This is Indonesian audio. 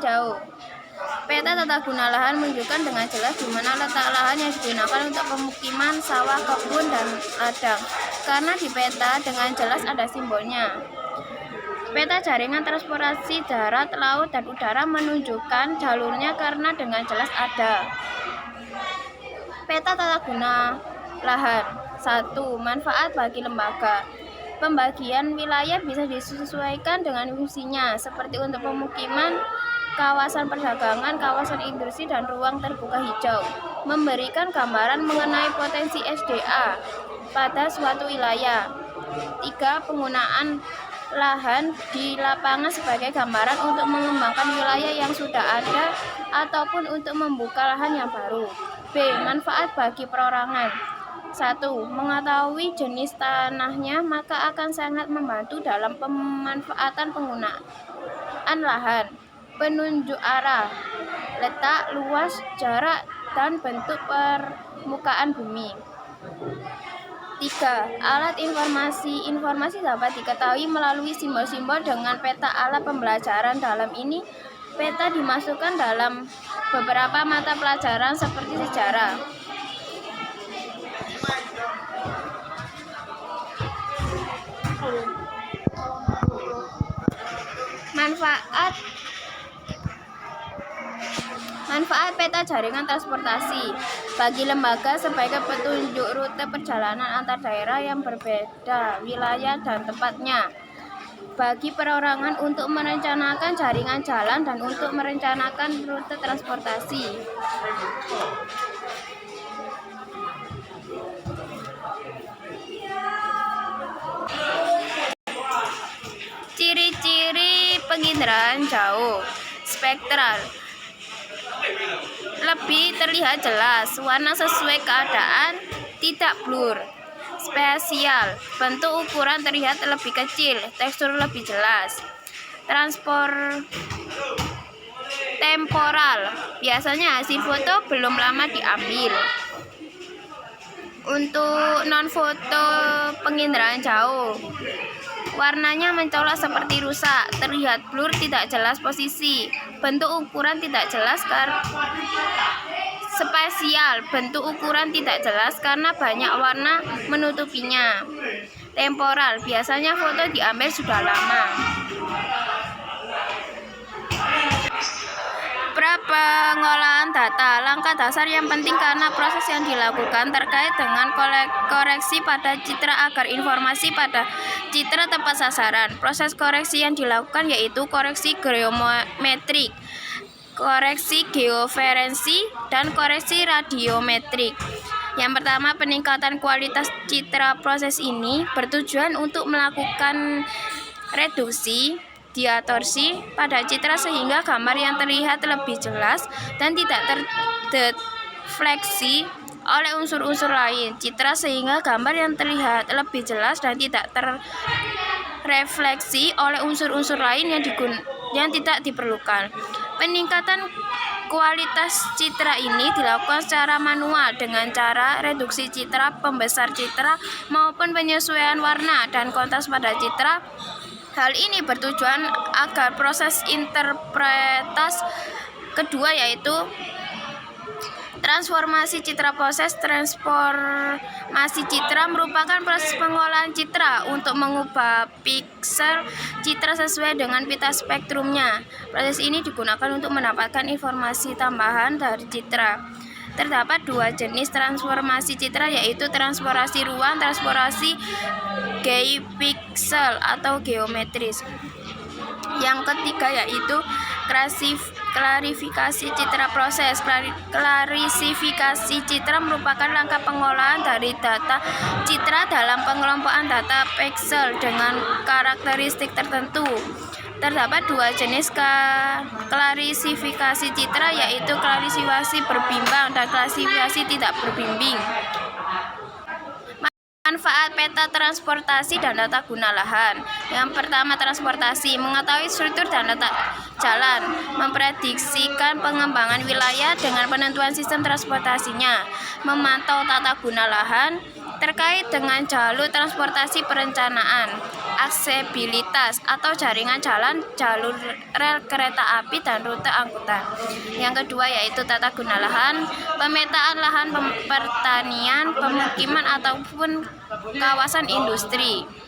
jauh. Peta tata guna lahan menunjukkan dengan jelas di mana letak lahan yang digunakan untuk pemukiman, sawah, kebun, dan ladang. Karena di peta dengan jelas ada simbolnya. Peta jaringan transportasi darat, laut, dan udara menunjukkan jalurnya karena dengan jelas ada. Peta tata guna lahan. 1. Manfaat bagi lembaga. Pembagian wilayah bisa disesuaikan dengan fungsinya, seperti untuk pemukiman, kawasan perdagangan, kawasan industri, dan ruang terbuka hijau. Memberikan gambaran mengenai potensi SDA pada suatu wilayah. 3. Penggunaan lahan di lapangan sebagai gambaran untuk mengembangkan wilayah yang sudah ada ataupun untuk membuka lahan yang baru. B. Manfaat bagi perorangan. 1. Mengetahui jenis tanahnya maka akan sangat membantu dalam pemanfaatan penggunaan lahan. Penunjuk arah, letak, luas, jarak, dan bentuk permukaan bumi. 3. Alat informasi. Informasi dapat diketahui melalui simbol-simbol dengan peta alat pembelajaran. Dalam ini, peta dimasukkan dalam beberapa mata pelajaran seperti sejarah. Manfaat peta jaringan transportasi bagi lembaga sebagai petunjuk rute perjalanan antar daerah yang berbeda wilayah dan tempatnya. Bagi perorangan untuk merencanakan jaringan jalan dan untuk merencanakan rute transportasi. Ciri-ciri penginderaan jauh. Spektral, lebih terlihat jelas, warna sesuai keadaan, tidak blur. Spesial, bentuk ukuran terlihat lebih kecil, tekstur lebih jelas. Temporal, biasanya hasil foto belum lama diambil. Untuk non-foto penginderaan jauh, warnanya mencolok seperti rusak, terlihat blur, tidak jelas posisi, bentuk ukuran tidak jelas. Spesial, bentuk ukuran tidak jelas karena banyak warna menutupinya. Temporal, biasanya foto diambil sudah lama. Pengolahan data, langkah dasar yang penting karena proses yang dilakukan terkait dengan koreksi pada citra agar informasi pada citra tepat sasaran. Proses koreksi yang dilakukan yaitu koreksi geometrik, koreksi geoferensi, dan koreksi radiometrik. Yang pertama, peningkatan kualitas citra. Proses ini bertujuan untuk melakukan reduksi, distorsi pada citra sehingga gambar yang terlihat lebih jelas dan tidak terdefleksi oleh unsur-unsur lain citra sehingga gambar yang terlihat lebih jelas dan tidak terrefleksi oleh unsur-unsur lain yang tidak diperlukan. Peningkatan kualitas citra ini dilakukan secara manual dengan cara reduksi citra, pembesar citra, maupun penyesuaian warna dan kontras pada citra. Hal ini bertujuan agar proses interpretasi kedua yaitu transformasi citra. Proses transformasi citra merupakan proses pengolahan citra untuk mengubah piksel citra sesuai dengan pita spektrumnya. Proses ini digunakan untuk mendapatkan informasi tambahan dari citra. Terdapat dua jenis transformasi citra yaitu transformasi ruang, transformasi geopiksel atau geometris. Yang ketiga yaitu klarifikasi citra. Proses klarifikasi citra merupakan langkah pengolahan dari data citra dalam pengelompokan data piksel dengan karakteristik tertentu. Terdapat dua jenis klarifikasi citra yaitu klarifikasi berbimbang dan klarifikasi tidak berbimbing. Manfaat peta transportasi dan tata guna lahan. Yang pertama, transportasi, mengetahui struktur dan letak jalan, memprediksikan pengembangan wilayah dengan penentuan sistem transportasinya, memantau tata guna lahan terkait dengan jalur transportasi perencanaan, aksesibilitas atau jaringan jalan, jalur rel kereta api, dan rute angkutan. Yang kedua yaitu tata guna lahan, pemetaan lahan pertanian, pemukiman ataupun kawasan industri.